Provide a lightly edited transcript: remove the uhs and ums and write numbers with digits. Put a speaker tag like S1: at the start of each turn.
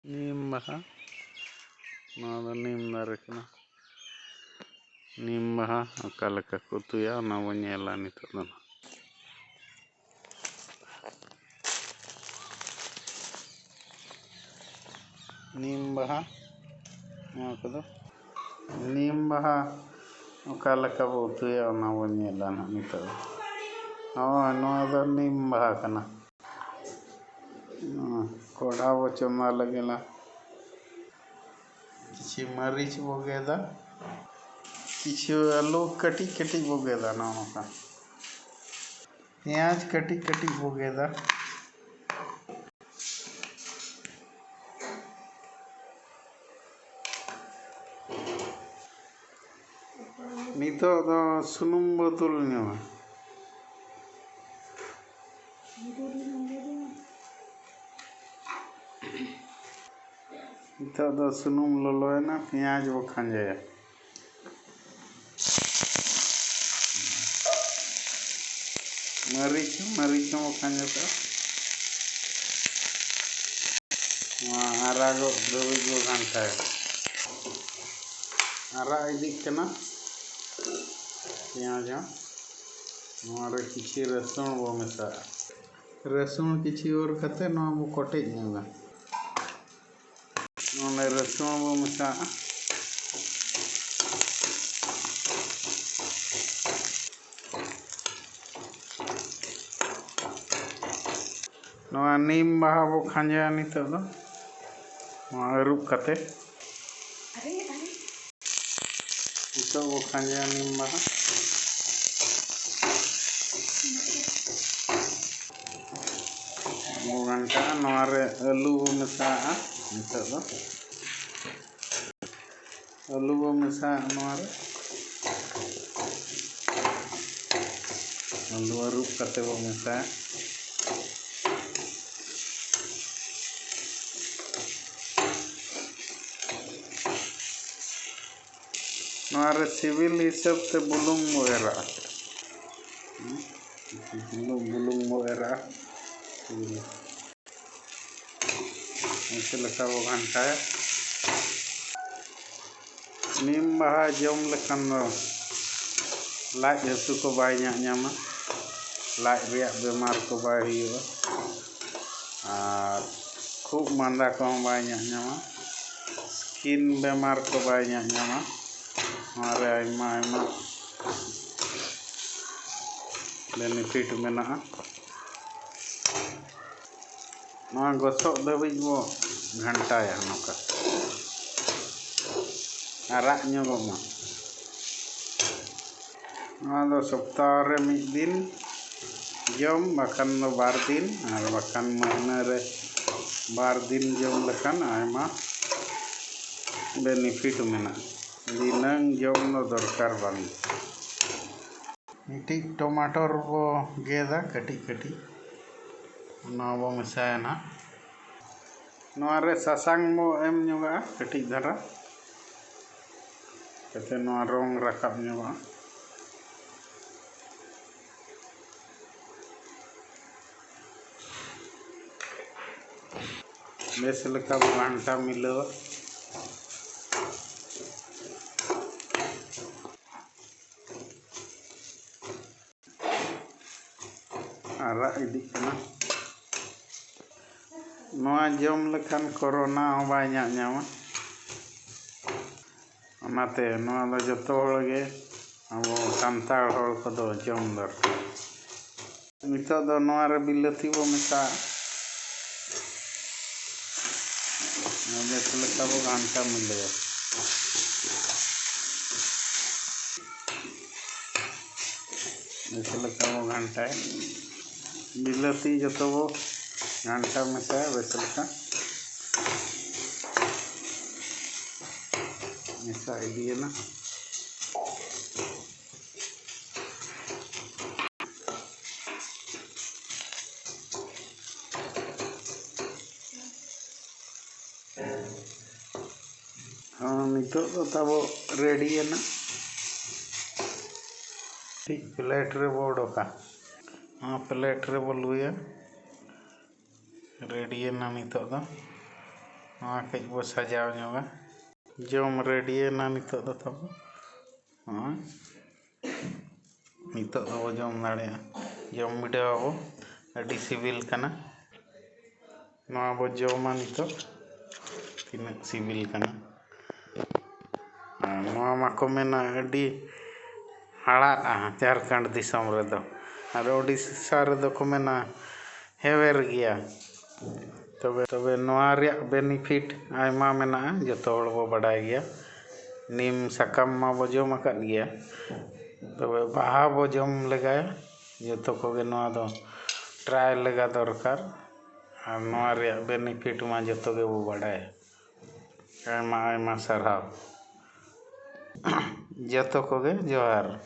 S1: नीम बहा नीम दारे कना नीम बहा अकालेका को उतुया ओना बो नेला नितोग दो नीम बहा नोआ कोदो नीम बहा अकालेका बो उतुया ओना बो नेला नितोग नोआ दो नीम बहा कना कोढ़ा बो चंदा लगेला किसी मरीच बो गेदा किसी आलू कटी कटी बो गेदा नोका प्याज कटी कटी बो गेदा नितो दो सुनुम बोतुल न्योमा नितो दो सुनुम लोलोयना प्याज बो खांजाया मरीच बो खांजाता आरागो दबिज बो घंटाया आरा इदी कना प्याज नोआरे किछि रसुन बो मेसा रसुन किछि और कते नोआ बो कोटेज न्योगा नोने रसुन बो मेसा नोआ नीम बहा बो खांजाया नितो दो नोआ अरुप कते नितो बो खांजाया नीम बहा बो घंटा नोआरे आलू बो मेसा नितो दो आलू बो मेसा नोआरे आलू अरुप कते बो मेसा नोआरे सिविल हिसाब ते बुलुंग बो एरा बुलुंग बो एरा ऐसे लगा वो घंटा है नीम बहा जम लेखान लाज हसु को बाय ᱧᱟᱢᱟ लाज रेया बेमार को बाय हुआ और खूब मांदा को बाय ᱧᱟᱢᱟ स्किन बेमार को बाय ᱧामा हमारे आयमा आयमा बेनिफिट मेना नोआ गोसो दबिज बो घंटाया नोका आराग ᱧᱚᱜᱚᱜ मा नोआ दो सप्ताह रे मिद दिन जम बाखान दो बार दिन और बाखान महीना रे बार दिन जम लेखान आयमा बेनिफिट मेना दिनांग जम दो दरकार बांग मिट्टी टमाटर बो गेदा कटी कटी नोआ बो मेसाया ना नोआ रे सासांग बो एम ᱧᱚᱜᱟ कटी धारा कते नोआ रंग राकाब ᱧᱚᱜᱟ बेस लेका बो घंटा मिलावा आरा इदी कना नोआ जम लेखान कोरोना हो बाय ᱧᱟᱢᱟ ओनाते नोआ दो जतो हड़ गे अब सान्ताड़ हड़ को दो जम दरकार नितो दो नोआ रे बिलाती बो मेसा बेस लेका बो घंटा मिलाया बेस लेका बो घंटा बिलाती जतो बो घंटा मेसा बेस लेका मेसा इदिए ना हाँ नितो दो ताबो रेडी है ना ठीक प्लेट रे बो डोका हाँ प्लेट रे बो लुया रेडी है ना नितो दो ᱱᱚᱣᱟ ᱠᱟᱹᱡ ᱵᱚ ᱥᱟᱡᱟᱣ ᱧᱚᱜᱟ ᱡᱚᱢ ᱨᱮᱰᱤᱭᱮᱱᱟ ᱱᱤᱛᱚᱜ ᱫᱚ ᱛᱟᱵᱚ ᱦᱚᱸᱜᱼᱚᱭ ᱱᱤᱛᱚᱜ ᱫᱚᱵᱚ ᱡᱚᱢ ᱫᱟᱲᱮᱭᱟᱜᱼᱟ ᱡᱚᱢ ᱵᱤᱰᱟᱹᱣ ᱟᱵᱚ ᱟᱹᱰᱤ ᱥᱤᱵᱤᱞ ᱠᱟᱱᱟ ᱱᱚᱣᱟ ᱵᱚ ᱡᱚᱢᱟ ᱱᱤᱛᱚᱜ ᱛᱤᱱᱟᱹᱜ ᱥᱤᱵᱤᱞ ᱠᱟᱱᱟ ᱟᱨ ᱱᱚᱣᱟ ᱢᱟᱠᱚ ᱢᱮᱱᱟ ᱟᱹᱰꯤ ᱦᱟᱲᱟᱜᱼᱟ ᱡᱷᱟᱲᱠᱷᱚᱸᱰ ᱫᱤᱥᱚᱢ ᱨᱮᱫᱚ ᱟᱨ ᱳᱰᱤᱥᱟ ᱨᱮᱫᱚ ᱠᱚ ᱢᱮᱱᱟ ᱦᱮᱣᱮᱨ ᱜᱮᱭᱟ ᱛᱚᱵᱮ ᱱᱚᱣᱟ ᱨᱮᱭᱟᱜ ᱵᱮᱱᱤᱯᱷᱤᱴ ᱟᱭᱢᱟ ᱢᱮᱱᱟᱜᱼᱟ ᱡᱚᱛᱚ ᱦᱚᱲ ᱵᱚ ᱵᱟᱰᱟᱭ ᱜᱮᱭᱟ ᱱᱤᱢ ᱥᱟᱠᱟᱢ ᱢᱟᱵᱚ ᱡᱚᱢ ᱟᱠᱟᱫ ᱜᱮᱭᱟ ᱛᱚᱵᱮ ᱵᱟᱦᱟ ᱵᱚ ᱡᱚᱢ ᱞᱮᱜᱟᱭᱟ ᱡᱚᱛᱚ ᱠᱚᱜᱮ ᱱᱚᱣᱟ ᱫᱚ ᱴᱨᱟᱭ ᱞᱮᱜᱟ ᱫᱚᱨᱠᱟর ᱟᱨ ᱱᱚᱣᱟ ᱨᱮᱭᱟᱜ ᱵᱮᱱᱤᱯᱷᱤᱴ ᱢᱟ ᱡᱚᱛᱚ ᱜᱮᱵᱚ ᱵᱟᱰᱟᱭᱟ ᱟᱭᱢᱟ ᱟᱭᱢᱟ ᱥᱟᱨᱦᱟᱣ ᱡᱚᱛᱚ ᱠᱚᱜᱮ ᱡᱚᱦᱟᱨ